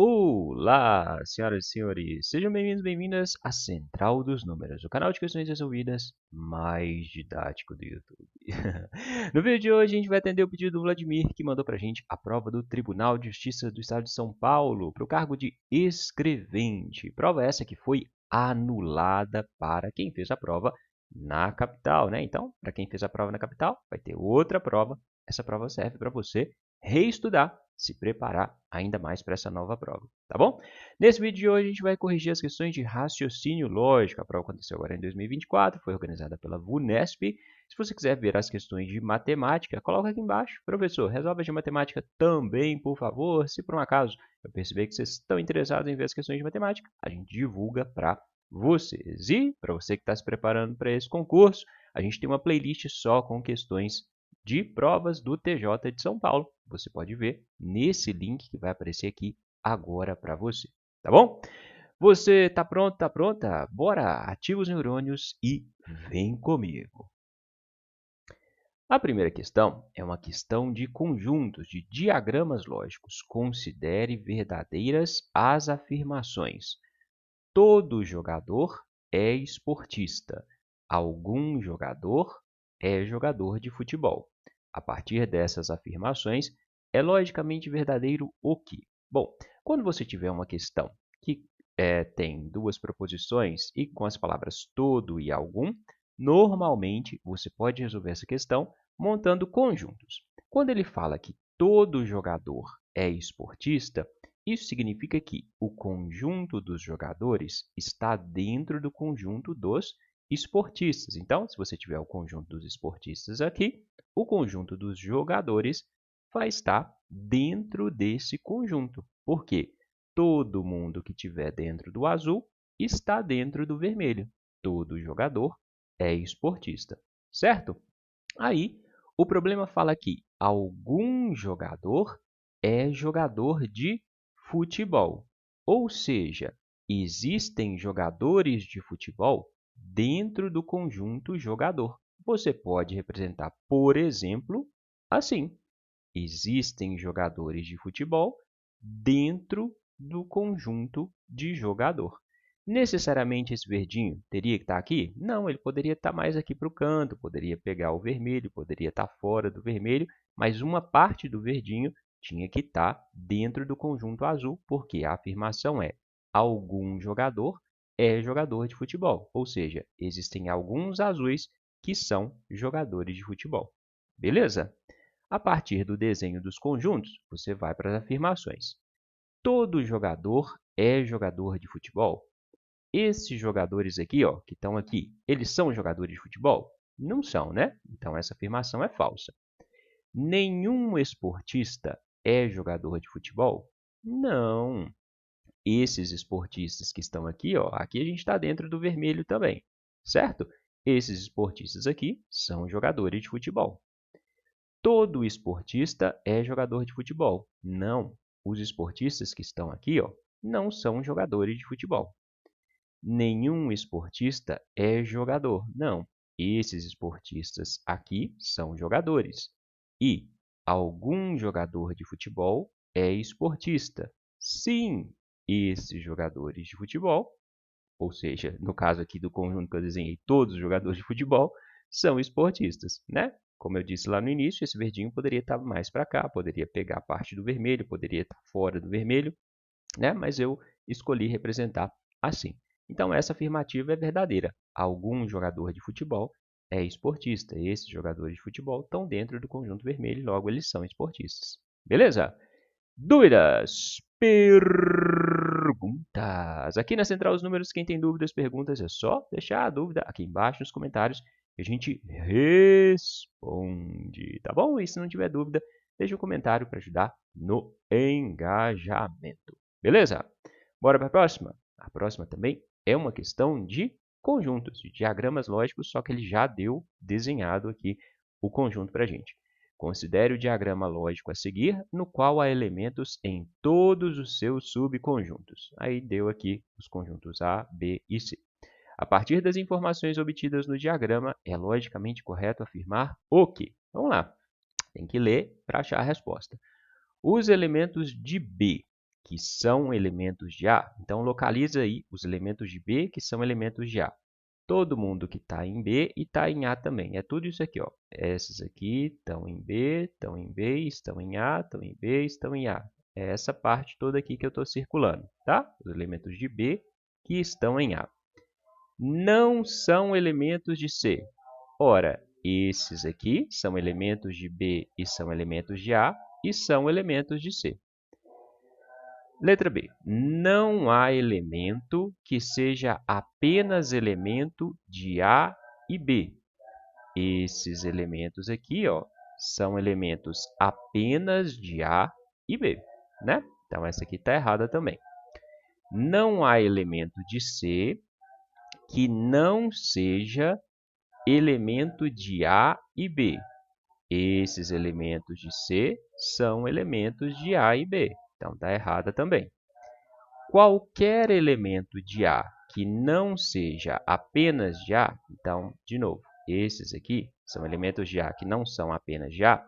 Olá, senhoras e senhores, sejam bem-vindos, bem-vindas à Central dos Números, o canal de questões resolvidas mais didático do YouTube. No vídeo de hoje, a gente vai atender o pedido do Vladimir, que mandou para a gente a prova do Tribunal de Justiça do Estado de São Paulo para o cargo de escrevente. Prova essa que foi anulada para quem fez a prova na capital, né? Então, para quem fez a prova na capital, vai ter outra prova. Essa prova serve para você reestudar, se preparar ainda mais para essa nova prova, tá bom? Nesse vídeo de hoje, a gente vai corrigir as questões de raciocínio lógico. A prova aconteceu agora em 2024, foi organizada pela VUNESP. Se você quiser ver as questões de matemática, coloca aqui embaixo. Professor, resolve as de matemática também, por favor. Se por um acaso eu perceber que vocês estão interessados em ver as questões de matemática, a gente divulga para vocês. E para você que está se preparando para esse concurso, a gente tem uma playlist só com questões de provas do TJ de São Paulo. Você pode ver nesse link que vai aparecer aqui agora para você, tá bom? Você está pronto, está pronta? Bora, ativa os neurônios e vem comigo. A primeira questão é uma questão de conjuntos de diagramas lógicos. Considere verdadeiras as afirmações. Todo jogador é esportista. Algum jogador é jogador de futebol. A partir dessas afirmações, é logicamente verdadeiro o quê? Bom, quando você tiver uma questão que tem duas proposições e com as palavras todo e algum, normalmente você pode resolver essa questão montando conjuntos. Quando ele fala que todo jogador é esportista, isso significa que o conjunto dos jogadores está dentro do conjunto dos esportistas. Então, se você tiver o conjunto dos esportistas aqui, o conjunto dos jogadores vai estar dentro desse conjunto. Por quê? Todo mundo que estiver dentro do azul está dentro do vermelho. Todo jogador é esportista, certo? Aí, o problema fala que algum jogador é jogador de futebol. Ou seja, existem jogadores de futebol dentro do conjunto jogador. Você pode representar, por exemplo, assim: existem jogadores de futebol dentro do conjunto de jogador. Necessariamente esse verdinho teria que estar aqui? Não, ele poderia estar mais aqui para o canto, poderia pegar o vermelho, poderia estar fora do vermelho, mas uma parte do verdinho tinha que estar dentro do conjunto azul, porque a afirmação é: algum jogador é jogador de futebol, ou seja, existem alguns azuis que são jogadores de futebol. Beleza? A partir do desenho dos conjuntos, você vai para as afirmações. Todo jogador é jogador de futebol? Esses jogadores aqui, ó, que estão aqui, eles são jogadores de futebol? Não são, né? Então, essa afirmação é falsa. Nenhum esportista é jogador de futebol? Não. Esses esportistas que estão aqui, ó, aqui a gente está dentro do vermelho também, certo? Esses esportistas aqui são jogadores de futebol. Todo esportista é jogador de futebol? Não. Os esportistas que estão aqui, ó, não são jogadores de futebol. Nenhum esportista é jogador. Não. Esses esportistas aqui são jogadores. E algum jogador de futebol é esportista. Sim, esses jogadores de futebol, ou seja, no caso aqui do conjunto que eu desenhei, todos os jogadores de futebol são esportistas, né? Como eu disse lá no início, esse verdinho poderia estar mais para cá, poderia pegar a parte do vermelho, poderia estar fora do vermelho, né? Mas eu escolhi representar assim. Então, essa afirmativa é verdadeira. Algum jogador de futebol é esportista. Esses jogadores de futebol estão dentro do conjunto vermelho, logo eles são esportistas. Beleza? Dúvidas? Perguntas? Aqui na Central dos Números, quem tem dúvidas, perguntas, é só deixar a dúvida aqui embaixo nos comentários que a gente responde, tá bom? E se não tiver dúvida, deixa um comentário para ajudar no engajamento. Beleza? Bora para a próxima? A próxima também é uma questão de conjuntos, de diagramas lógicos, só que ele já deu desenhado aqui o conjunto para a gente. Considere o diagrama lógico a seguir, no qual há elementos em todos os seus subconjuntos. Aí deu aqui os conjuntos A, B e C. A partir das informações obtidas no diagrama, é logicamente correto afirmar o quê? Vamos lá. Tem que ler para achar a resposta. Os elementos de B que são elementos de A. Então, localiza aí os elementos de B, que são elementos de A. Todo mundo que está em B e está em A também. É tudo isso aqui, ó. Essas aqui estão em B, estão em B, estão em A, estão em B, estão em A. É essa parte toda aqui que eu estou circulando, tá? Os elementos de B que estão em A. Não são elementos de C. Ora, esses aqui são elementos de B e são elementos de A e são elementos de C. Letra B. Não há elemento que seja apenas elemento de A e B. Esses elementos aqui, ó, são elementos apenas de A e B, né? Então, essa aqui está errada também. Não há elemento de C que não seja elemento de A e B. Esses elementos de C são elementos de A e B. Então, está errada também. Qualquer elemento de A que não seja apenas de A, então, de novo, esses aqui são elementos de A que não são apenas de A,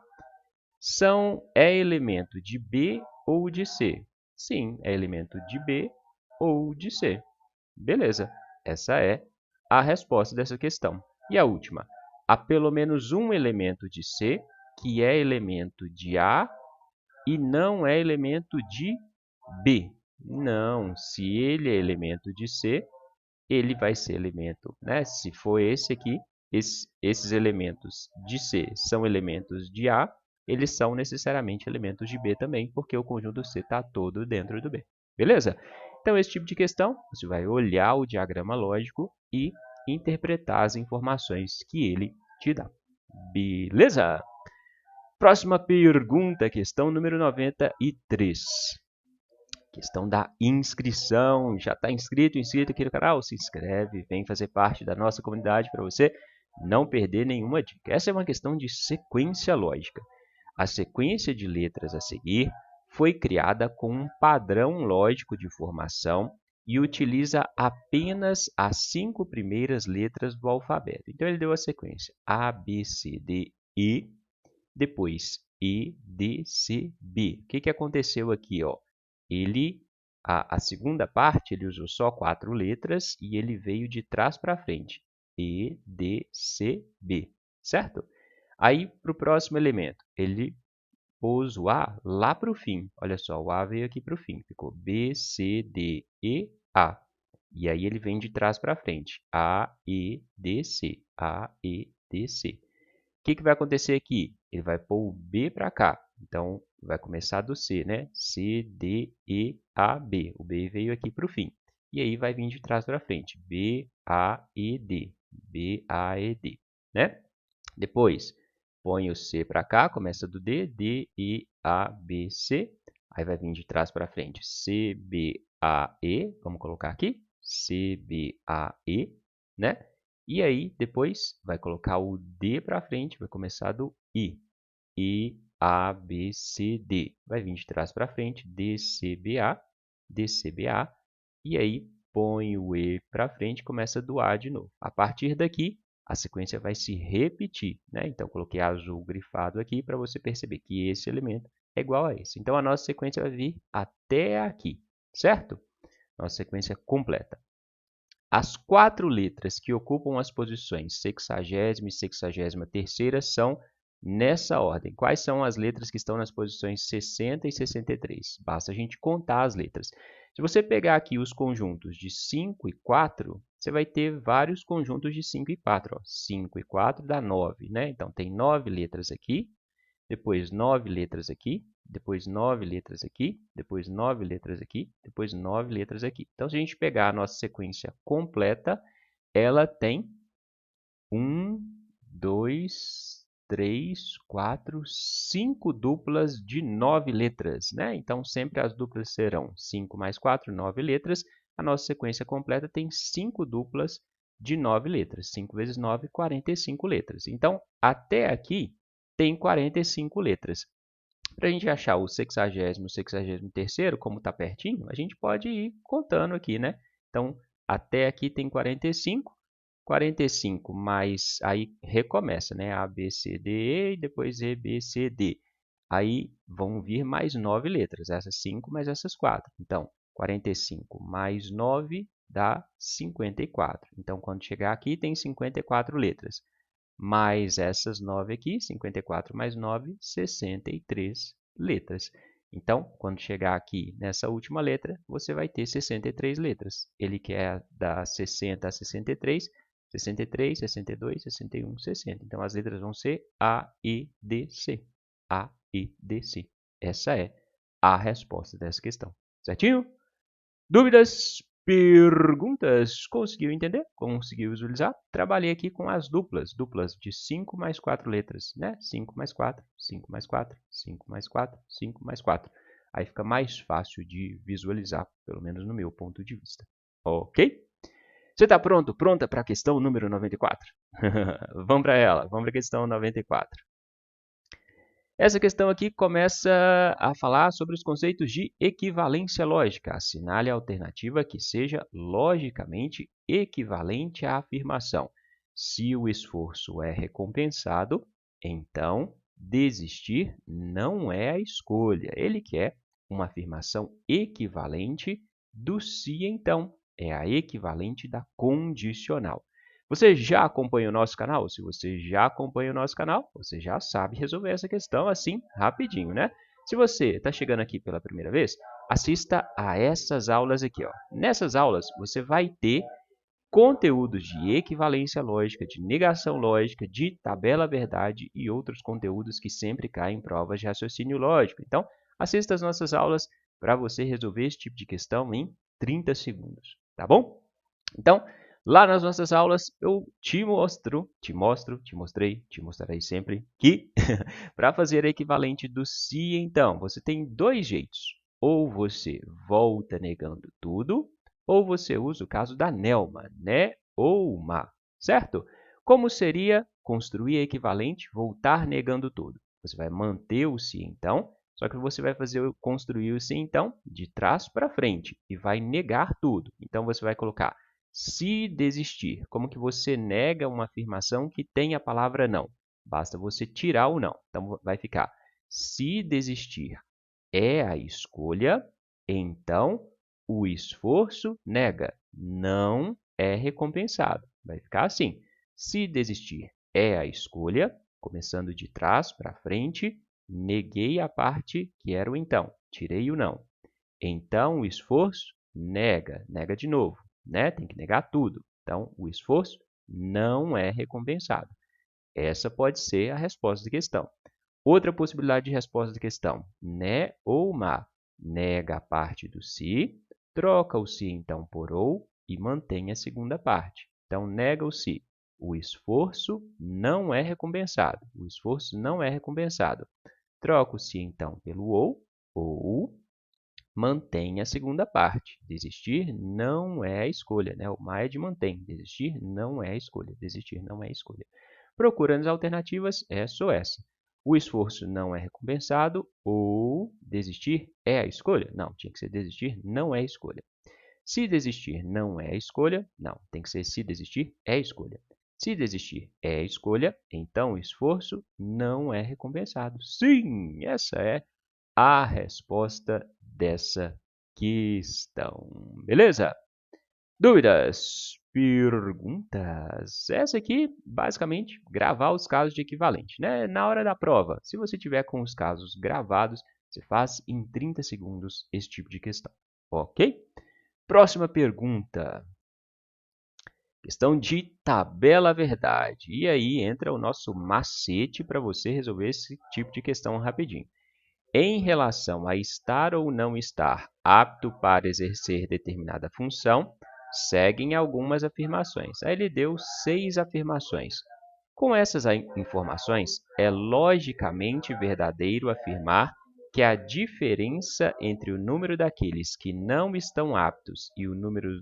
é elemento de B ou de C? Sim, é elemento de B ou de C. Beleza, essa é a resposta dessa questão. E a última, há pelo menos um elemento de C que é elemento de A e não é elemento de B. Não, se ele é elemento de C, ele vai ser elemento, né? Se for esse aqui, esses elementos de C são elementos de A, eles são necessariamente elementos de B também, porque o conjunto C está todo dentro do B. Beleza? Então, esse tipo de questão, você vai olhar o diagrama lógico e interpretar as informações que ele te dá. Beleza? Próxima pergunta, questão número 93. Questão da inscrição. Já está inscrito aqui no canal? Se inscreve, vem fazer parte da nossa comunidade para você não perder nenhuma dica. Essa é uma questão de sequência lógica. A sequência de letras a seguir foi criada com um padrão lógico de formação e utiliza apenas as 5 primeiras letras do alfabeto. Então, ele deu a sequência A, B, C, D, E, depois E, D, C, B. O que aconteceu aqui, ó? A segunda parte, ele usou só 4 letras e ele veio de trás para frente. E, D, C, B, certo? Aí, para o próximo elemento, ele pôs o A lá para o fim. Olha só, o A veio aqui para o fim. Ficou B, C, D, E, A. E aí, ele vem de trás para frente. A, E, D, C. A, E, D, C. O que vai acontecer aqui? Ele vai pôr o B para cá. Então, vai começar do C, né? C, D, E, A, B. O B veio aqui para o fim. E aí, vai vir de trás para frente. B, A, E, D. B, A, E, D. Né? Depois, põe o C para cá. Começa do D. D, E, A, B, C. Aí, vai vir de trás para frente. C, B, A, E. Vamos colocar aqui. C, B, A, E. Né? E aí, depois, vai colocar o D para frente, vai começar do I. I, A, B, C, D. Vai vir de trás para frente, D, C, B, A, D, C, B, A. E aí, põe o E para frente, começa do A de novo. A partir daqui, a sequência vai se repetir, né? Então, coloquei azul grifado aqui para você perceber que esse elemento é igual a esse. Então, a nossa sequência vai vir até aqui, certo? Nossa sequência completa. As 4 letras que ocupam as posições 60ª e 63ª são nessa ordem. Quais são as letras que estão nas posições 60 e 63? Basta a gente contar as letras. Se você pegar aqui os conjuntos de 5 e 4, você vai ter vários conjuntos de 5 e 4. Ó. 5 e 4 dá 9, né? Então, tem 9 letras aqui, depois 9 letras aqui, depois 9 letras aqui, depois 9 letras aqui, depois 9 letras aqui. Então, se a gente pegar a nossa sequência completa, ela tem 1, 2, 3, 4, 5 duplas de 9 letras, né? Então, sempre as duplas serão 5 mais 4, 9 letras. A nossa sequência completa tem 5 duplas de 9 letras. 5 vezes 9, 45 letras. Então, até aqui, tem 45 letras. Para a gente achar o 60º e o 63º, como está pertinho, a gente pode ir contando aqui, né? Então, até aqui tem 45. 45 mais, aí recomeça, né? A, B, C, D, E, e depois E, B, C, D. aí vão vir mais 9 letras, essas 5 mais essas 4. Então, 45 mais 9 dá 54. Então, quando chegar aqui, tem 54 letras. Mais essas 9 aqui, 54 mais 9, 63 letras. Então, quando chegar aqui nessa última letra, você vai ter 63 letras. Ele quer da 60 a 63, 63, 62, 61, 60. Então, as letras vão ser A, E, D, C. A, E, D, C. Essa é a resposta dessa questão. Certinho? Dúvidas? Perguntas? Conseguiu entender? Conseguiu visualizar? Trabalhei aqui com as duplas de 5 mais 4 letras, né? 5 mais 4, 5 mais 4, 5 mais 4, 5 mais 4. Aí fica mais fácil de visualizar, pelo menos no meu ponto de vista. Ok? Você está pronto? Pronta para a questão número 94? Vamos para ela, vamos para a questão 94. Essa questão aqui começa a falar sobre os conceitos de equivalência lógica. Assinale a alternativa que seja logicamente equivalente à afirmação. Se o esforço é recompensado, então desistir não é a escolha. Ele quer uma afirmação equivalente do se então. É a equivalente da condicional. Você já acompanha o nosso canal? Se você já acompanha o nosso canal, você já sabe resolver essa questão assim, rapidinho, né? Se você está chegando aqui pela primeira vez, assista a essas aulas aqui, ó. Nessas aulas, você vai ter conteúdos de equivalência lógica, de negação lógica, de tabela verdade e outros conteúdos que sempre caem em provas de raciocínio lógico. Então, assista as nossas aulas para você resolver esse tipo de questão em 30 segundos, tá bom? Então, lá nas nossas aulas eu te mostrarei sempre que para fazer a equivalente do se então, você tem dois jeitos. Ou você volta negando tudo, ou você usa o caso da Nelma, né ou ma, certo? Como seria construir a equivalente voltar negando tudo? Você vai manter o se então, só que você vai construir o se então de trás para frente e vai negar tudo. Então você vai colocar se desistir. Como que você nega uma afirmação que tem a palavra não? Basta você tirar o não. Então vai ficar se desistir é a escolha, então o esforço nega, não é recompensado. Vai ficar assim. Se desistir é a escolha, começando de trás para frente, neguei a parte que era o então, tirei o não. Então o esforço nega, nega de novo, né? Tem que negar tudo. Então o esforço não é recompensado. Essa pode ser a resposta da questão. Outra possibilidade de resposta da questão, né ou ma. Nega a parte do se, troca o se então por ou e mantém a segunda parte. Então, nega o se. O esforço não é recompensado. O esforço não é recompensado. Troca o se então pelo ou mantém a segunda parte. Desistir não é a escolha, né? O ma é de mantém. Desistir não é a escolha. Desistir não é a escolha. Procurando as alternativas, essa ou essa. O esforço não é recompensado ou desistir é a escolha? Não, tinha que ser desistir não é a escolha. Se desistir não é a escolha, não, tem que ser se desistir é a escolha. Se desistir é a escolha, então o esforço não é recompensado. Sim, essa é a resposta dessa questão. Beleza? Dúvidas? Perguntas? Essa aqui, basicamente, gravar os casos de equivalente, né? Na hora da prova, se você tiver com os casos gravados, você faz em 30 segundos esse tipo de questão, ok? Próxima pergunta. Questão de tabela verdade. E aí entra o nosso macete para você resolver esse tipo de questão rapidinho. Em relação a estar ou não estar apto para exercer determinada função, seguem algumas afirmações. Aí ele deu 6 afirmações. Com essas informações, é logicamente verdadeiro afirmar que a diferença entre o número daqueles que não estão aptos e o número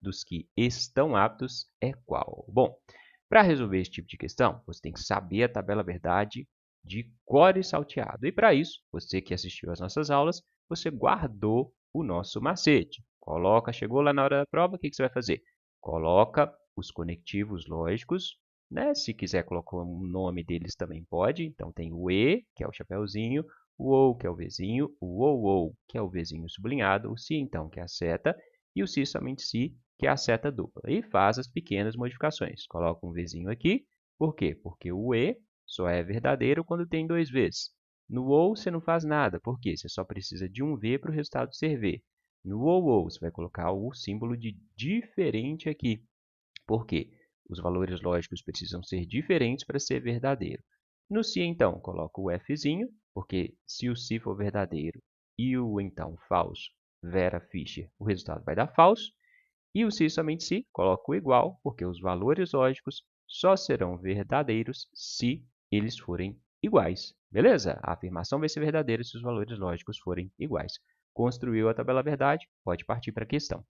dos que estão aptos é qual? Bom, para resolver esse tipo de questão, você tem que saber a tabela verdade de cor e salteado. E para isso, você que assistiu às nossas aulas, você guardou o nosso macete. Chegou lá na hora da prova, o que você vai fazer? Coloca os conectivos lógicos né? Se quiser colocar o nome deles também pode. Então tem o E, que é o chapeuzinho, o OU, que é o Vzinho, o OU, que é o Vzinho sublinhado, o SI, então, que é a seta, e o SI somente SI, que é a seta dupla. E faz as pequenas modificações. Coloca um Vzinho aqui. Por quê? Porque o E só é verdadeiro quando tem 2 Vs. No OU você não faz nada. Por quê? Você só precisa de um V para o resultado ser V. No OU você vai colocar o símbolo de diferente aqui. Por quê? Os valores lógicos precisam ser diferentes para ser verdadeiro. No se, então, coloco o Fzinho, porque se o se for verdadeiro e o então falso, Vera Fischer, o resultado vai dar falso. E o se somente se, coloco o igual, porque os valores lógicos só serão verdadeiros se eles forem iguais. Beleza? A afirmação vai ser verdadeira se os valores lógicos forem iguais. Construiu a tabela verdade? Pode partir para a questão.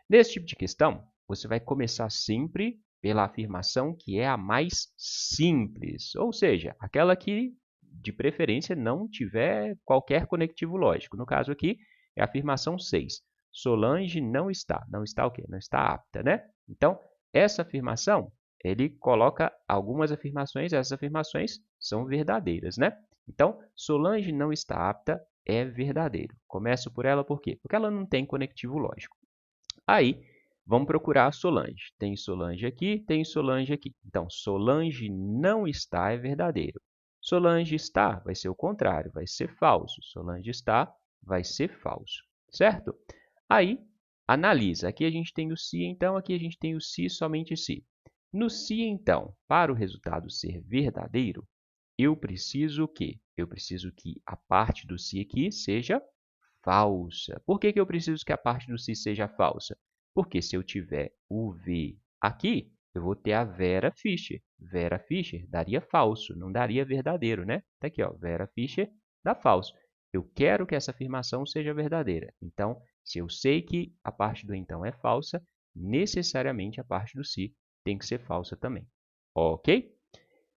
Nesse tipo de questão, você vai começar sempre pela afirmação que é a mais simples, ou seja, aquela que, de preferência, não tiver qualquer conectivo lógico. No caso aqui, é a afirmação 6. Solange não está. Não está o quê? Não está apta, né? Então, essa afirmação, ele coloca algumas afirmações, essas afirmações são verdadeiras, né? Então, Solange não está apta é verdadeiro. Começo por ela por quê? Porque ela não tem conectivo lógico. Aí, vamos procurar a Solange. Tem Solange aqui, tem Solange aqui. Então, Solange não está é verdadeiro. Solange está vai ser o contrário, vai ser falso. Solange está vai ser falso, certo? Aí, analisa. Aqui a gente tem o se, então aqui a gente tem o se, somente se. No se, então, para o resultado ser verdadeiro, eu preciso o quê? Eu preciso que a parte do se aqui seja falsa. Por que eu preciso que a parte do se seja falsa? Porque se eu tiver o V aqui, eu vou ter a Vera Fischer. Vera Fischer daria falso, não daria verdadeiro, né? Tá aqui, ó, Vera Fischer dá falso. Eu quero que essa afirmação seja verdadeira. Então, se eu sei que a parte do então é falsa, necessariamente a parte do se tem que ser falsa também. Ok?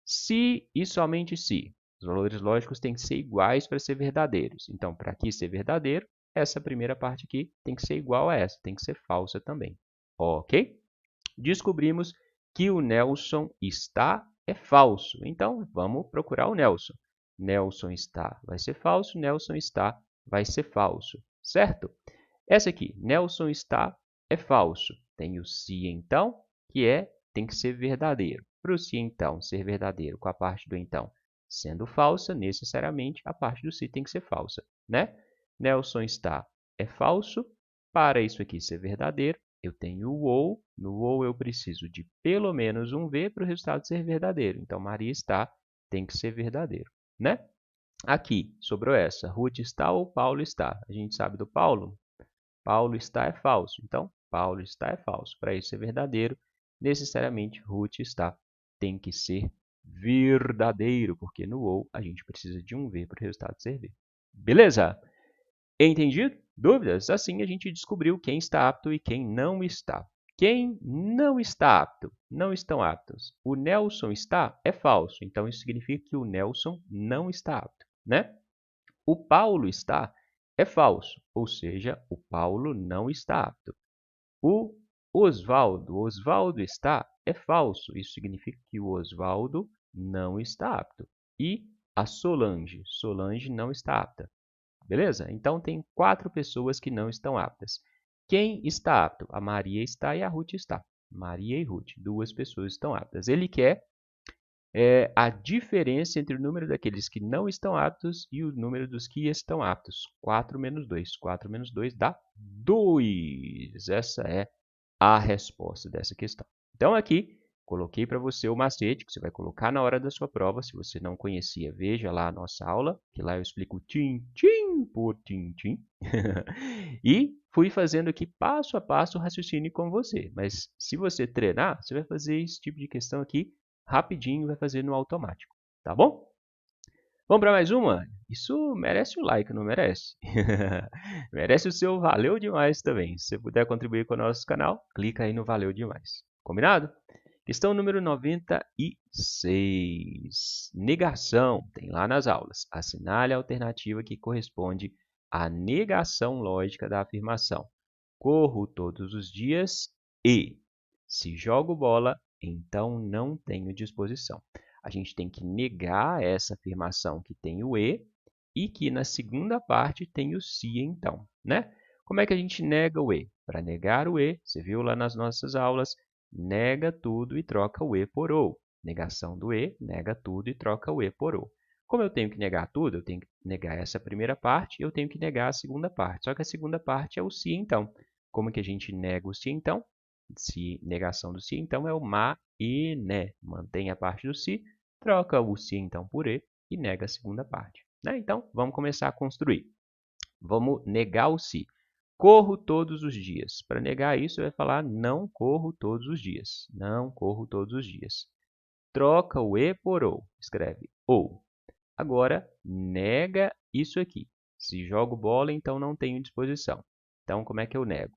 Se e somente se. Os valores lógicos têm que ser iguais para ser verdadeiros. Então, para aqui ser verdadeiro, essa primeira parte aqui tem que ser igual a essa, tem que ser falsa também. Ok? Descobrimos que o Nelson está é falso. Então, vamos procurar o Nelson. Nelson está vai ser falso, Nelson está vai ser falso, certo? Essa aqui, Nelson está é falso. Tem o se então, que tem que ser verdadeiro. Para o se então ser verdadeiro com a parte do então sendo falsa, necessariamente a parte do se tem que ser falsa, né? Nelson está é falso. Para isso aqui ser verdadeiro, eu tenho o ou. No ou eu preciso de pelo menos um V para o resultado ser verdadeiro. Então, Maria está tem que ser verdadeiro, né? Aqui, sobrou essa. Ruth está ou Paulo está? A gente sabe do Paulo. Paulo está é falso. Então, Paulo está é falso. Para isso ser verdadeiro, necessariamente Ruth está tem que ser verdadeiro, porque no ou a gente precisa de um V para o resultado ser V. Beleza? Entendido? Dúvidas? Assim a gente descobriu quem está apto e quem não está. Quem não está apto? Não estão aptos. O Nelson está é falso. Então, isso significa que o Nelson não está apto, né? O Paulo está é falso, ou seja, o Paulo não está apto. O Osvaldo está é falso, isso significa que o Osvaldo não está apto. E a Solange não está apta. Beleza? Então, tem 4 pessoas que não estão aptas. Quem está apto? A Maria está e a Ruth está. Maria e Ruth, 2 pessoas estão aptas. Ele quer a diferença entre o número daqueles que não estão aptos e o número dos que estão aptos. 4 menos 2. 4 menos 2 dá 2. Essa é a resposta dessa questão. Então, aqui, coloquei para você o macete que você vai colocar na hora da sua prova. Se você não conhecia, veja lá a nossa aula, que lá eu explico tim-tim por tim-tim. E fui fazendo aqui passo a passo o raciocínio com você. Mas se você treinar, você vai fazer esse tipo de questão aqui rapidinho, vai fazer no automático, tá bom? Vamos para mais uma? Isso merece o like, não merece? Merece o seu valeu demais também. Se você puder contribuir com o nosso canal, clica aí no valeu demais. Combinado? Questão número 96. Negação. Tem lá nas aulas. Assinale a alternativa que corresponde à negação lógica da afirmação. Corro todos os dias e, se jogo bola, então não tenho disposição. A gente tem que negar essa afirmação que tem o e que na segunda parte tem o se então, né? Como é que a gente nega o e? Para negar o e, você viu lá nas nossas aulas, nega tudo e troca o e por ou. Negação do e, nega tudo e troca o e por ou. Como eu tenho que negar tudo, eu tenho que negar essa primeira parte e eu tenho que negar a segunda parte. Só que a segunda parte é o se então. Como que a gente nega o se então? Se negação do se então é o ma e né. Mantém a parte do se, troca o se então por e nega a segunda parte, né? Então, vamos começar a construir. Vamos negar o se. Corro todos os dias. Para negar isso, eu vai falar não corro todos os dias. Não corro todos os dias. Troca o e por ou. Escreve ou. Agora, nega isso aqui. Se jogo bola, então não tenho disposição. Então, como é que eu nego?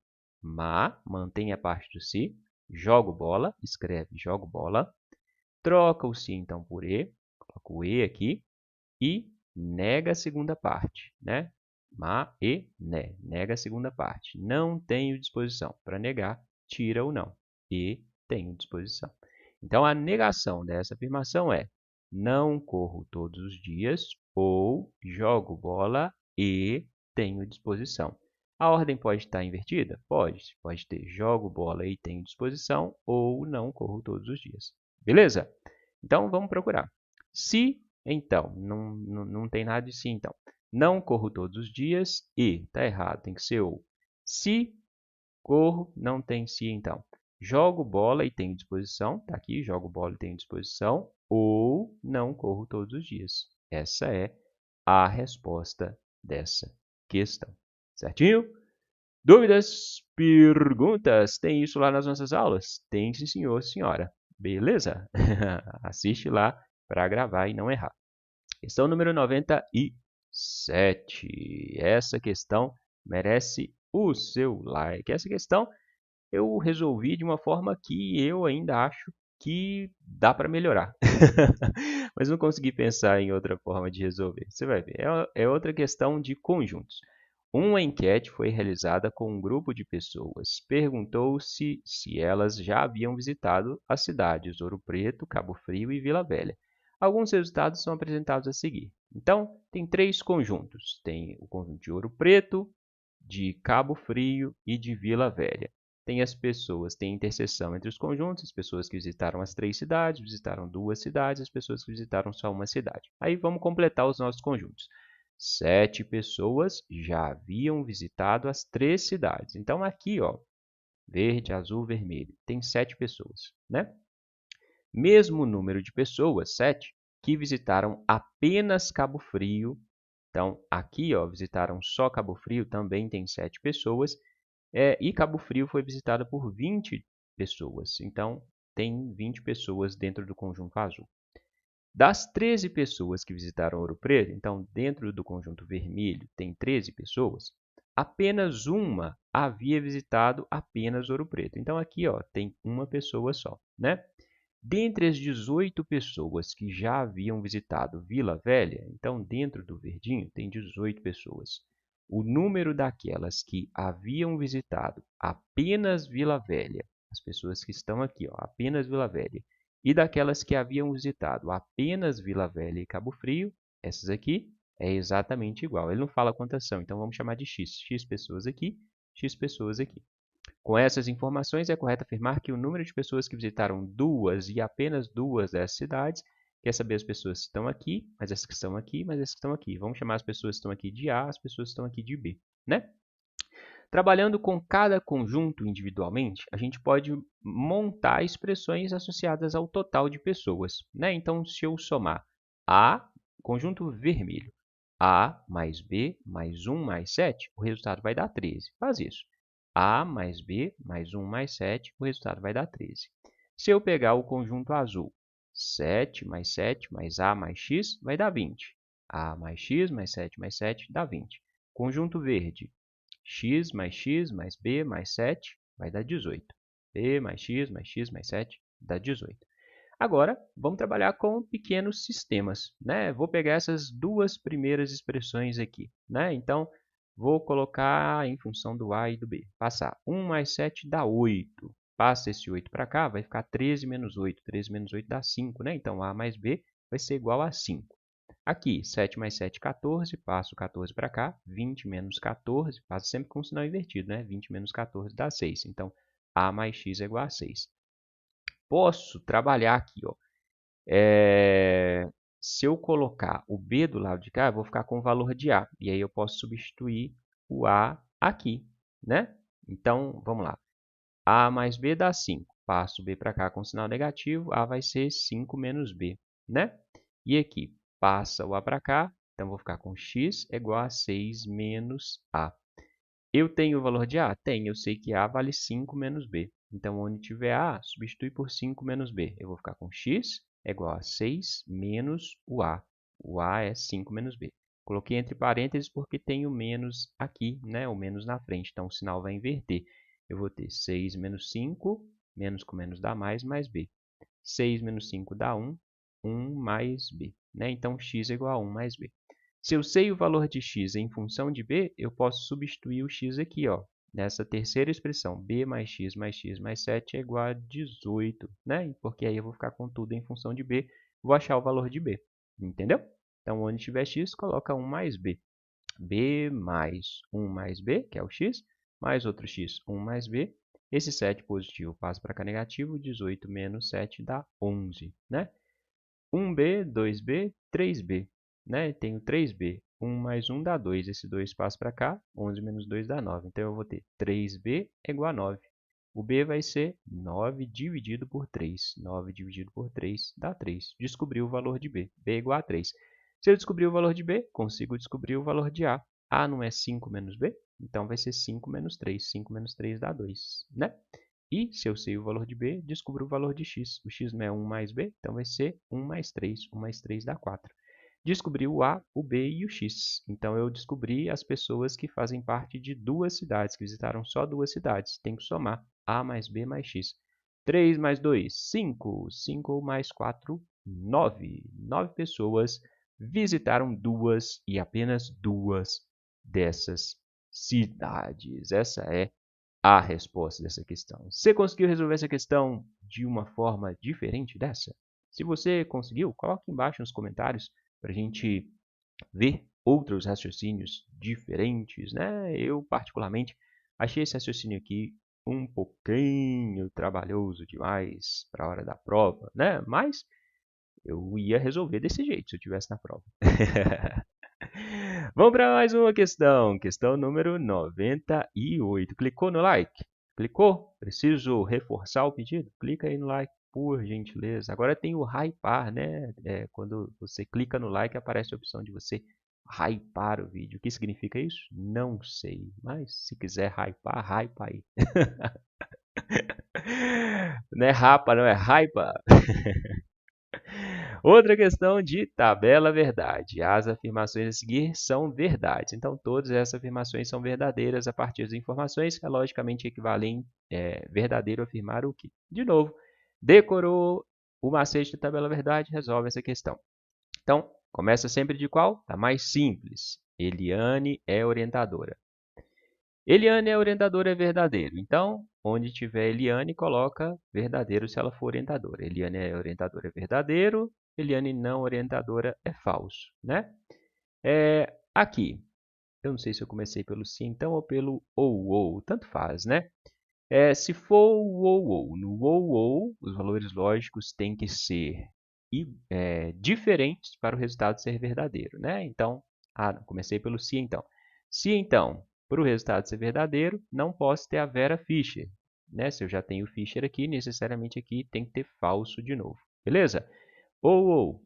Mantém a parte do se. Jogo bola. Escreve jogo bola. Troca o se, então, por e. Coloca o e aqui. E nega a segunda parte, né? E, né. Nega a segunda parte. Não tenho disposição. Para negar, tira o não. E tenho disposição. Então, a negação dessa afirmação é não corro todos os dias ou jogo bola e tenho disposição. A ordem pode estar invertida? Pode. Pode ter jogo bola e tenho disposição ou não corro todos os dias. Beleza? Então, vamos procurar. Se, então, não tem nada de se, então. Não corro todos os dias e, está errado, tem que ser ou. Se corro, não tem se, então. Jogo bola e tenho disposição, está aqui, jogo bola e tenho disposição, ou não corro todos os dias. Essa é a resposta dessa questão. Certinho? Dúvidas? Perguntas? Tem isso lá nas nossas aulas? Tem, sim, senhor, senhora. Beleza? Assiste lá para gravar e não errar. Questão número 97. Essa questão merece o seu like. Essa questão eu resolvi de uma forma que eu ainda acho que dá para melhorar. Mas não consegui pensar em outra forma de resolver. Você vai ver. É outra questão de conjuntos. Uma enquete foi realizada com um grupo de pessoas. Perguntou-se se elas já haviam visitado as cidades Ouro Preto, Cabo Frio e Vila Velha. Alguns resultados são apresentados a seguir. Então, tem três conjuntos. Tem o conjunto de Ouro Preto, de Cabo Frio e de Vila Velha. Tem as pessoas, tem interseção entre os conjuntos, as pessoas que visitaram as três cidades, visitaram duas cidades, as pessoas que visitaram só uma cidade. Aí vamos completar os nossos conjuntos. 7 pessoas já haviam visitado as três cidades. Então, aqui, ó, verde, azul, vermelho, tem 7 pessoas, né? Mesmo número de pessoas, 7, que visitaram apenas Cabo Frio. Então, aqui, ó, visitaram só Cabo Frio, também tem 7 pessoas. E Cabo Frio foi visitada por 20 pessoas. Então, tem 20 pessoas dentro do conjunto azul. Das 13 pessoas que visitaram Ouro Preto, então dentro do conjunto vermelho tem 13 pessoas, apenas uma havia visitado apenas Ouro Preto. Então aqui ó, tem uma pessoa só, né? Dentre as 18 pessoas que já haviam visitado Vila Velha, então dentro do verdinho tem 18 pessoas. O número daquelas que haviam visitado apenas Vila Velha, as pessoas que estão aqui, ó, apenas Vila Velha, e daquelas que haviam visitado apenas Vila Velha e Cabo Frio, essas aqui é exatamente igual. Ele não fala quantas são, então vamos chamar de x. X pessoas aqui, x pessoas aqui. Com essas informações, é correto afirmar que o número de pessoas que visitaram duas e apenas duas dessas cidades, quer saber as pessoas que estão aqui, mas essas que estão aqui, mas essas que estão aqui. Vamos chamar as pessoas que estão aqui de A, as pessoas que estão aqui de B, né? Trabalhando com cada conjunto individualmente, a gente pode montar expressões associadas ao total de pessoas, né? Então, se eu somar A, conjunto vermelho, A mais B mais 1 mais 7, o resultado vai dar 13. Faz isso. A mais B mais 1 mais 7, o resultado vai dar 13. Se eu pegar o conjunto azul, 7 mais A mais X vai dar 20. A mais X mais 7 dá 20. Conjunto verde, x mais b mais 7 vai dar 18. B mais x mais 7 dá 18. Agora, vamos trabalhar com pequenos sistemas, né? Vou pegar essas duas primeiras expressões aqui, né? Então, vou colocar em função do A e do B. Passar 1 mais 7 dá 8. Passa esse 8 para cá, vai ficar 13 menos 8. 13 menos 8 dá 5, né? Então, A mais B vai ser igual a 5. Aqui, 7 mais 7, 14. Passo o 14 para cá. 20 menos 14. Passa sempre com o sinal invertido, né? 20 menos 14 dá 6. Então, A mais X é igual a 6. Posso trabalhar aqui, ó. Se eu colocar o B do lado de cá, eu vou ficar com o valor de A. E aí eu posso substituir o A aqui, né? Então, vamos lá. A mais B dá 5. Passo o B para cá com sinal negativo. A vai ser 5 menos B, né? E aqui, passa o A para cá. Então, vou ficar com x é igual a 6 menos A. Eu tenho o valor de A? Tenho. Eu sei que A vale 5 menos B. Então, onde tiver A, substitui por 5 menos B. Eu vou ficar com x é igual a 6 menos o A. O A é 5 menos B. Coloquei entre parênteses porque tem o menos aqui, né? O menos na frente. Então, o sinal vai inverter. Eu vou ter 6 menos 5, menos com menos dá mais B. 6 menos 5 dá 1, 1 mais B. Né? Então, x é igual a 1 mais B. Se eu sei o valor de x em função de b, eu posso substituir o x aqui, ó, nessa terceira expressão. B mais x mais x mais 7 é igual a 18, né? Porque aí eu vou ficar com tudo em função de b, vou achar o valor de b, entendeu? Então, onde tiver x, coloca 1 mais b. B mais 1 mais b, que é o x, mais outro x, 1 mais b. Esse 7 positivo passa para cá negativo, 18 menos 7 dá 11, né? 1b, 2b, 3b, né? Tenho 3b. 1 mais 1 dá 2. Esse 2 passa para cá. 11 menos 2 dá 9. Então, eu vou ter 3b é igual a 9. O b vai ser 9 dividido por 3. 9 dividido por 3 dá 3. Descobri o valor de b. b é igual a 3. Se eu descobrir o valor de b, consigo descobrir o valor de a. A não é 5 menos b? Então, vai ser 5 menos 3. 5 menos 3 dá 2, né? E, se eu sei o valor de b, descubro o valor de x. O x não é 1 mais b, então vai ser 1 mais 3. 1 mais 3 dá 4. Descobri o a, o b e o x. Então, eu descobri as pessoas que fazem parte de duas cidades, que visitaram só duas cidades. Tem que somar a mais b mais x. 3 mais 2, 5. 5 mais 4, 9. 9 pessoas visitaram duas e apenas duas dessas cidades. Essa é a resposta dessa questão. Você conseguiu resolver essa questão de uma forma diferente dessa? Se você conseguiu, coloque embaixo nos comentários para a gente ver outros raciocínios diferentes, né? Eu, particularmente, achei esse raciocínio aqui um pouquinho trabalhoso demais para a hora da prova, né? Mas eu ia resolver desse jeito se eu estivesse na prova. Vamos para mais uma questão. Questão número 98. Clicou no like? Clicou? Preciso reforçar o pedido? Clica aí no like, por gentileza. Agora tem o hypar, né? Quando você clica no like, aparece a opção de você hypar o vídeo. O que significa isso? Não sei. Mas se quiser hypar, hypa aí. Não é rapa, não é hypa. Outra questão de tabela verdade. As afirmações a seguir são verdades. Então, todas essas afirmações são verdadeiras a partir das informações que logicamente equivalem verdadeiro afirmar o que. De novo, decorou o macete da tabela verdade, resolve essa questão. Então, começa sempre de qual? Da mais simples. Eliane é orientadora. Eliane é orientadora é verdadeiro. Então, onde tiver Eliane, coloca verdadeiro se ela for orientadora. Eliane é orientadora é verdadeiro. Eliane não orientadora é falso, né? Aqui, eu não sei se eu comecei pelo sim então ou pelo ou, tanto faz, né? Se for o ou, no ou, os valores lógicos têm que ser diferentes para o resultado ser verdadeiro, né? Então, comecei pelo se então. Se então, para o resultado ser verdadeiro, não posso ter a Vera Fischer, né? Se eu já tenho Fischer aqui, necessariamente aqui tem que ter falso de novo, beleza? Ou,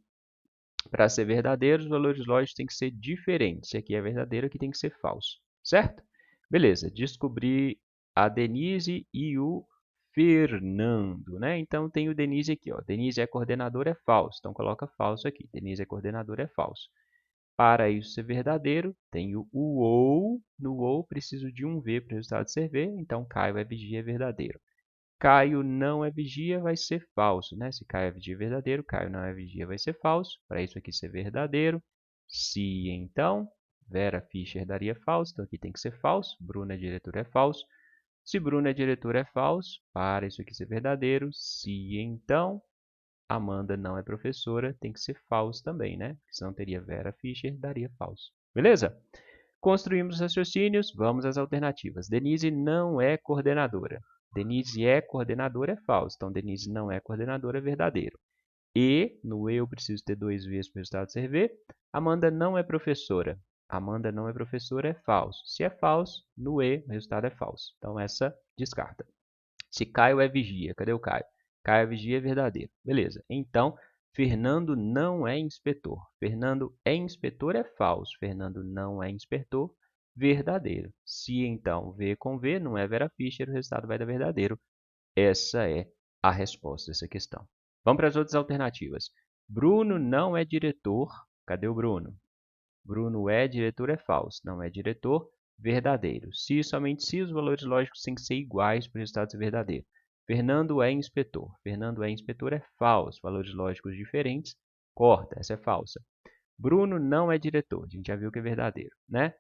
para ser verdadeiro, os valores lógicos têm que ser diferentes. Se aqui é verdadeiro, aqui tem que ser falso, certo? Beleza, descobri a Denise e o Fernando, né? Então, tem o Denise aqui, ó. Denise é coordenadora, é falso. Então, coloca falso aqui. Denise é coordenadora, é falso. Para isso ser verdadeiro, tem o ou. No ou, preciso de um V para o resultado ser V. Então, Caio é vigia, é verdadeiro. Caio não é vigia, vai ser falso, né? Se Caio é vigia, é verdadeiro. Caio não é vigia, vai ser falso. Para isso aqui ser verdadeiro. Se, então, Vera Fischer daria falso. Então, aqui tem que ser falso. Bruna, diretora, é falso. Se Bruno é diretor, é falso. Para isso aqui ser verdadeiro. Se então Amanda não é professora, tem que ser falso também, né? Porque senão teria Vera Fischer, daria falso. Beleza? Construímos os raciocínios, vamos às alternativas. Denise não é coordenadora. Denise é coordenadora, é falso. Então, Denise não é coordenadora, é verdadeiro. E, no E eu preciso ter 2 vezes para o resultado ser V. Amanda não é professora. Amanda não é professora, é falso. Se é falso, no E o resultado é falso. Então, essa descarta. Se Caio é vigia, cadê o Caio? Caio é vigia é verdadeiro. Beleza. Então, Fernando não é inspetor. Fernando é inspetor é falso. Fernando não é inspetor, verdadeiro. Se então V com V não é Vera Fischer, o resultado vai dar verdadeiro. Essa é a resposta dessa questão. Vamos para as outras alternativas. Bruno não é diretor. Cadê o Bruno? Bruno é diretor é falso. Não é diretor, verdadeiro. Se e somente se os valores lógicos têm que ser iguais para o resultado ser verdadeiro. Fernando é inspetor. Fernando é inspetor é falso. Valores lógicos diferentes. Corta, essa é falsa. Bruno não é diretor. A gente já viu que é verdadeiro, né?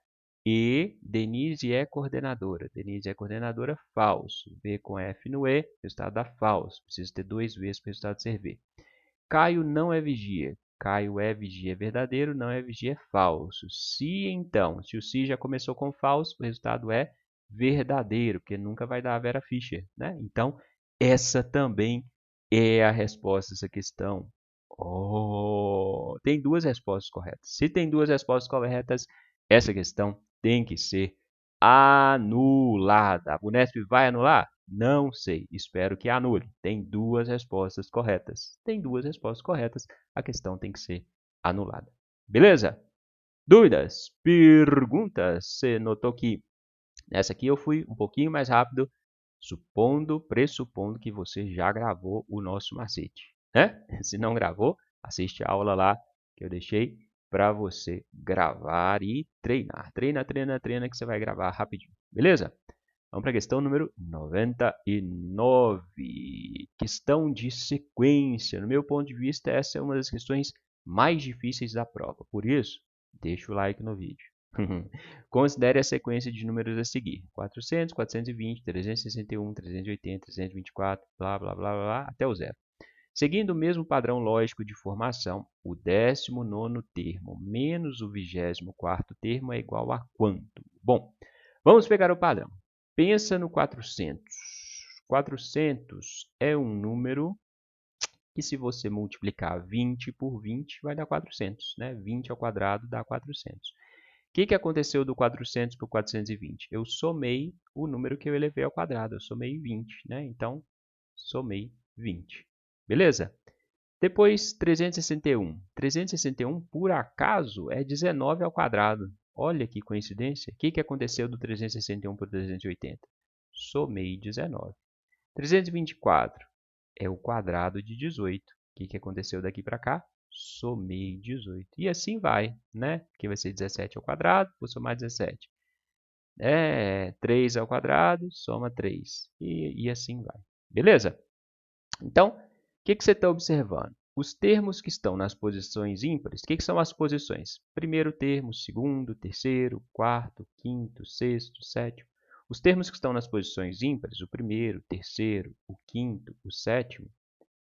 E Denise é coordenadora. Denise é coordenadora, falso. V com F no E, resultado dá falso. Precisa ter 2 vezes para o resultado ser V. Caio não é vigia. Caio é vigia, é verdadeiro. Não é vigia, é falso. Se então, se o se já começou com falso, o resultado é verdadeiro, porque nunca vai dar a Vera Fischer, né? Então, essa também é a resposta dessa questão. Oh, tem 2 respostas corretas. Se tem 2 respostas corretas, essa questão tem que ser anulada. A Unesp vai anular? Não sei. Espero que anule. Tem 2 respostas corretas. Tem 2 respostas corretas. A questão tem que ser anulada. Beleza? Dúvidas? Perguntas? Você notou que nessa aqui eu fui um pouquinho mais rápido, pressupondo que você já gravou o nosso macete, né? Se não gravou, assiste a aula lá que eu deixei para você gravar e treinar. Treina, treina, treina que você vai gravar rapidinho. Beleza? Vamos para a questão número 99. Questão de sequência. No meu ponto de vista, essa é uma das questões mais difíceis da prova. Por isso, deixa o like no vídeo. Considere a sequência de números a seguir. 400, 420, 361, 380, 324, blá, blá, blá, blá, até o zero. Seguindo o mesmo padrão lógico de formação, o 19º termo menos o 24º termo é igual a quanto? Bom, vamos pegar o padrão. Pensa no 400. 400 é um número que, se você multiplicar 20 por 20, vai dar 400, né? 20 ao quadrado dá 400. O que aconteceu do 400 para o 420? Eu somei o número que eu elevei ao quadrado. Eu somei 20, né? Então, somei 20. Beleza? Depois, 361. 361, por acaso, é 19 ao quadrado. Olha que coincidência. O que aconteceu do 361 para o 380? Somei 19. 324 é o quadrado de 18. O que aconteceu daqui para cá? Somei 18. E assim vai, né? Que vai ser 17 ao quadrado, vou somar 17. 3 ao quadrado, soma 3. E assim vai. Beleza? Então, o que você está observando? Os termos que estão nas posições ímpares, o que são as posições? Primeiro termo, segundo, terceiro, quarto, quinto, sexto, sétimo. Os termos que estão nas posições ímpares, o primeiro, o terceiro, o quinto, o sétimo,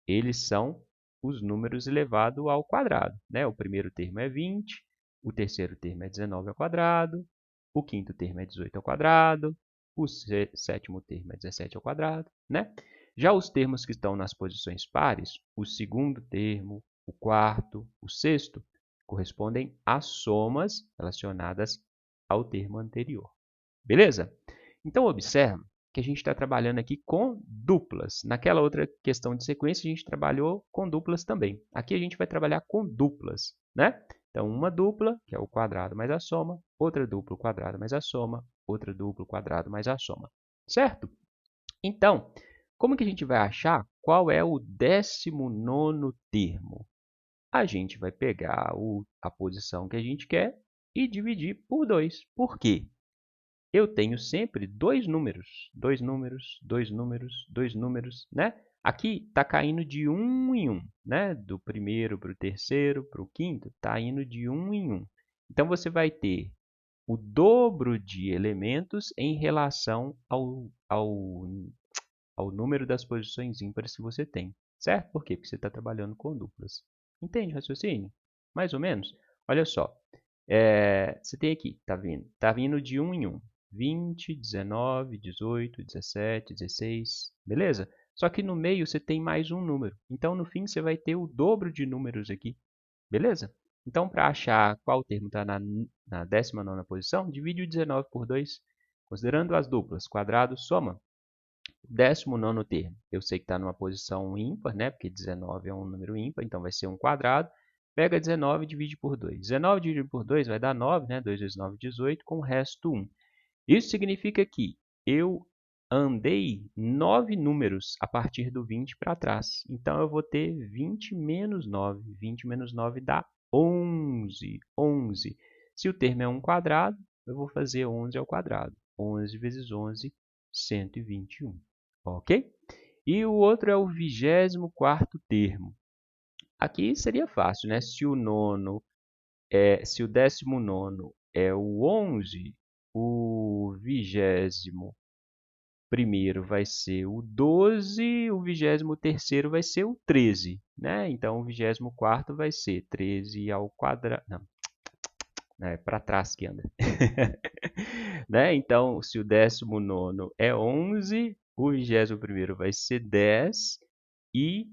eles são os números elevados ao quadrado, né? O primeiro termo é 20, o terceiro termo é 19 ao quadrado, o quinto termo é 18 ao quadrado, o sétimo termo é 17 ao quadrado, né? Já os termos que estão nas posições pares, o segundo termo, o quarto, o sexto, correspondem às somas relacionadas ao termo anterior. Beleza? Então, observe que a gente está trabalhando aqui com duplas. Naquela outra questão de sequência, a gente trabalhou com duplas também. Aqui a gente vai trabalhar com duplas, né? Então, uma dupla, que é o quadrado mais a soma, outra dupla, o quadrado mais a soma, outra dupla, o quadrado mais a soma. Certo? Então, como que a gente vai achar qual é o 19º termo? A gente vai pegar a posição que a gente quer e dividir por 2. Por quê? Eu tenho sempre dois números, né? Aqui está caindo de 1 em 1, né? Do primeiro para o terceiro, para o quinto, está indo de 1 em 1. Então, você vai ter o dobro de elementos em relação ao número das posições ímpares que você tem, certo? Por quê? Porque você está trabalhando com duplas. Entende o raciocínio? Mais ou menos? Olha só, você tem aqui, tá vindo de 1 em 1. 20, 19, 18, 17, 16, beleza? Só que no meio você tem mais um número. Então, no fim, você vai ter o dobro de números aqui, beleza? Então, para achar qual termo está na 19ª posição, divide o 19 por 2. Considerando as duplas, quadrado, soma. 19º termo, eu sei que está numa posição ímpar, né? Porque 19 é um número ímpar, então vai ser um quadrado. Pega 19 e divide por 2. 19 dividido por 2 vai dar 9, né? 2 vezes 9, 18, com o resto 1. Isso significa que eu andei 9 números a partir do 20 para trás. Então, eu vou ter 20 menos 9. 20 menos 9 dá 11. 11. Se o termo é um quadrado, eu vou fazer 11 ao quadrado. 11 vezes 11, 121. Ok? E o outro é o 24º termo. Aqui seria fácil, né? Se o 19º é o 11, o 21º vai ser o 12, o 23º vai ser o 13, né? Então, o 24º vai ser 13 ao quadrado. Não, é para trás que anda. Né? Então, se o 19º é 11, o 21º vai ser 10 e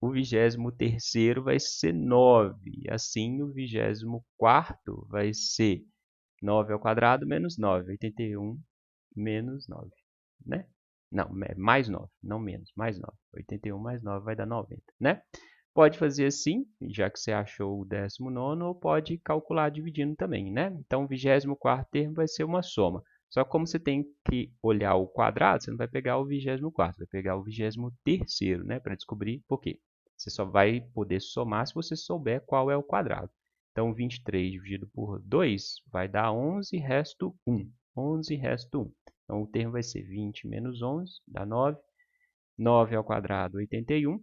o 23º vai ser 9. Assim, o 24º vai ser 9 ao quadrado menos 9. 81 menos 9. Né? Não, mais 9, não menos, mais 9. 81 mais 9 vai dar 90. Né? Pode fazer assim, já que você achou o 19º, ou pode calcular dividindo também. Né? Então, o 24º termo vai ser uma soma. Só que como você tem que olhar o quadrado, você não vai pegar o 24º, vai pegar o 23º, né? Para descobrir por quê. Você só vai poder somar se você souber qual é o quadrado. Então, 23 dividido por 2 vai dar 11, resto 1. 11, resto 1. Então, o termo vai ser 20 menos 11, dá 9. 9 ao quadrado, 81.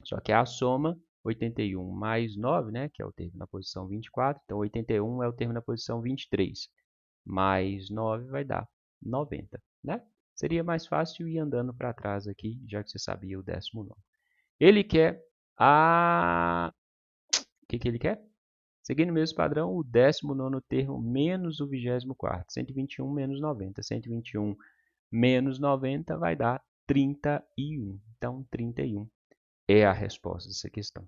Só que a soma, 81 mais 9, né, que é o termo na posição 24. Então, 81 é o termo na posição 23. Mais 9 vai dar 90, né? Seria mais fácil ir andando para trás aqui, já que você sabia o 19º. Ele quer a... O que ele quer? Seguindo o mesmo padrão, o 19º termo menos o 24º. 121 menos 90. 121 menos 90 vai dar 31. Então, 31 é a resposta dessa questão.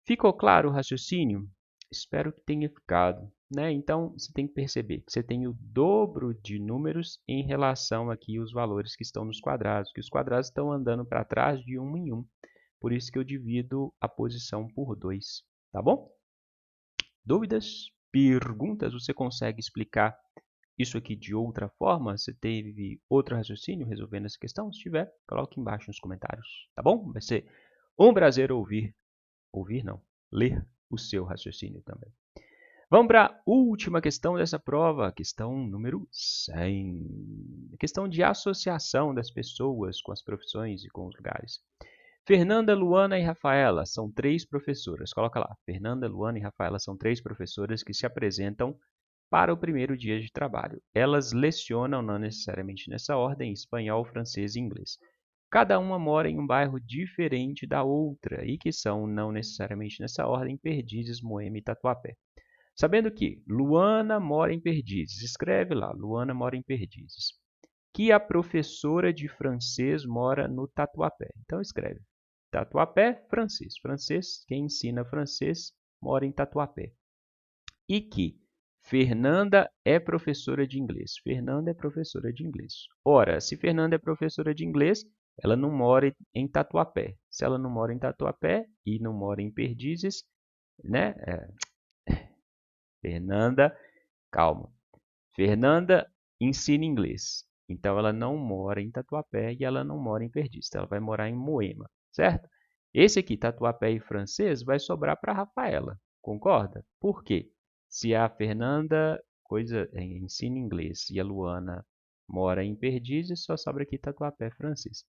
Ficou claro o raciocínio? Espero que tenha ficado. Né? Então, você tem que perceber que você tem o dobro de números em relação aqui aos valores que estão nos quadrados, que os quadrados estão andando para trás de 1 em 1. Por isso que eu divido a posição por 2. Tá bom? Dúvidas? Perguntas? Você consegue explicar isso aqui de outra forma? Você teve outro raciocínio resolvendo essa questão? Se tiver, coloque embaixo nos comentários, tá bom? Vai ser um prazer ler o seu raciocínio também. Vamos para a última questão dessa prova, questão número 100. Questão de associação das pessoas com as profissões e com os lugares. Fernanda, Luana e Rafaela são 3 professoras. Coloca lá. Fernanda, Luana e Rafaela são 3 professoras que se apresentam para o primeiro dia de trabalho. Elas lecionam, não necessariamente nessa ordem, espanhol, francês e inglês. Cada uma mora em um bairro diferente da outra e que são, não necessariamente nessa ordem, Perdizes, Moema e Tatuapé. Sabendo que Luana mora em Perdizes, escreve lá, Luana mora em Perdizes. Que a professora de francês mora no Tatuapé. Então escreve Tatuapé, francês. Francês, quem ensina francês mora em Tatuapé. E que Fernanda é professora de inglês. Fernanda é professora de inglês. Ora, se Fernanda é professora de inglês, ela não mora em Tatuapé. Se ela não mora em Tatuapé e não mora em Perdizes, né? Fernanda, calma. Fernanda ensina inglês. Então, ela não mora em Tatuapé e ela não mora em Perdizes. Ela vai morar em Moema, certo? Esse aqui, Tatuapé e francês, vai sobrar para a Rafaela. Concorda? Por quê? Se a Fernanda ensina inglês e a Luana mora em Perdizes, só sobra aqui Tatuapé francês.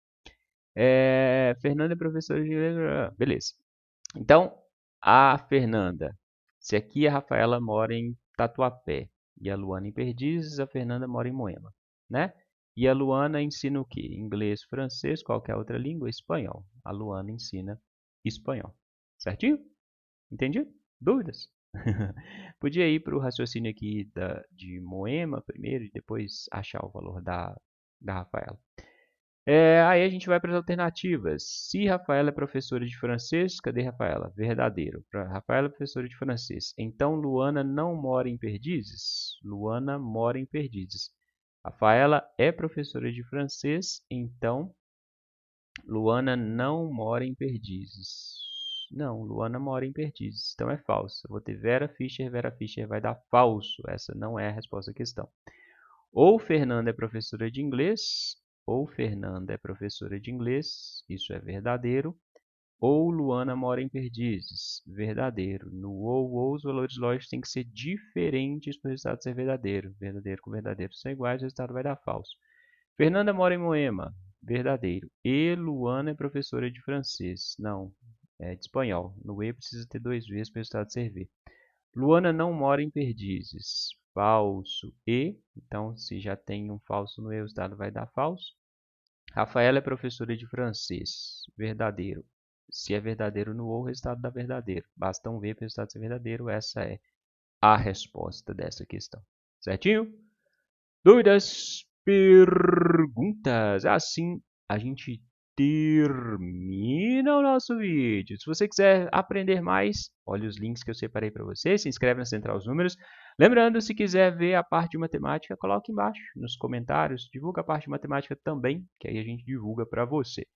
Fernanda é professora de inglês. Beleza. Então, a Fernanda, se aqui a Rafaela mora em Tatuapé E a Luana em Perdizes, a Fernanda mora em Moema, né? E a Luana ensina o quê? Inglês, francês, qualquer outra língua, espanhol. A Luana ensina espanhol. Certinho? Entendi? Dúvidas? Podia ir para o raciocínio aqui de Moema primeiro e depois achar o valor da Rafaela. Aí a gente vai para as alternativas. Se Rafaela é professora de francês, cadê Rafaela? Verdadeiro. Rafaela é professora de francês. Então Luana não mora em Perdizes? Luana mora em Perdizes. Rafaela é professora de francês, então Luana não mora em Perdizes. Não, Luana mora em Perdizes, então é falso. Eu vou ter Vera Fischer vai dar falso. Essa não é a resposta à questão. Ou Fernanda é professora de inglês, ou Fernanda é professora de inglês, isso é verdadeiro. Ou Luana mora em Perdizes, verdadeiro. No ou, os valores lógicos têm que ser diferentes para o resultado ser verdadeiro. Verdadeiro com verdadeiro são iguais, o resultado vai dar falso. Fernanda mora em Moema, verdadeiro. E Luana é professora de francês, não, é de espanhol. No E precisa ter 2 vezes para o resultado ser V. Luana não mora em Perdizes, falso. E, então se já tem um falso no E, o resultado vai dar falso. Rafaela é professora de francês, verdadeiro. Se é verdadeiro no O, o resultado dá verdadeiro. Basta um V para o resultado ser verdadeiro. Essa é a resposta dessa questão. Certinho? Dúvidas? Perguntas? Assim a gente termina o nosso vídeo. Se você quiser aprender mais, olha os links que eu separei para você. Se inscreve na Central dos Números. Lembrando, se quiser ver a parte de matemática, coloque embaixo nos comentários. Divulga a parte de matemática também, que aí a gente divulga para você.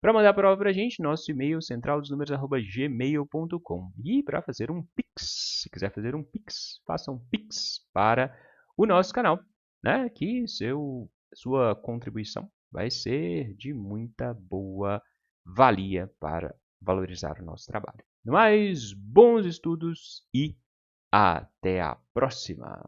Para mandar a prova para a gente, nosso e-mail centraldosnumeros@gmail.com. E para fazer um Pix, se quiser fazer um Pix, faça um Pix para o nosso canal, né? Que sua contribuição vai ser de muita boa valia para valorizar o nosso trabalho. No mais, bons estudos e até a próxima!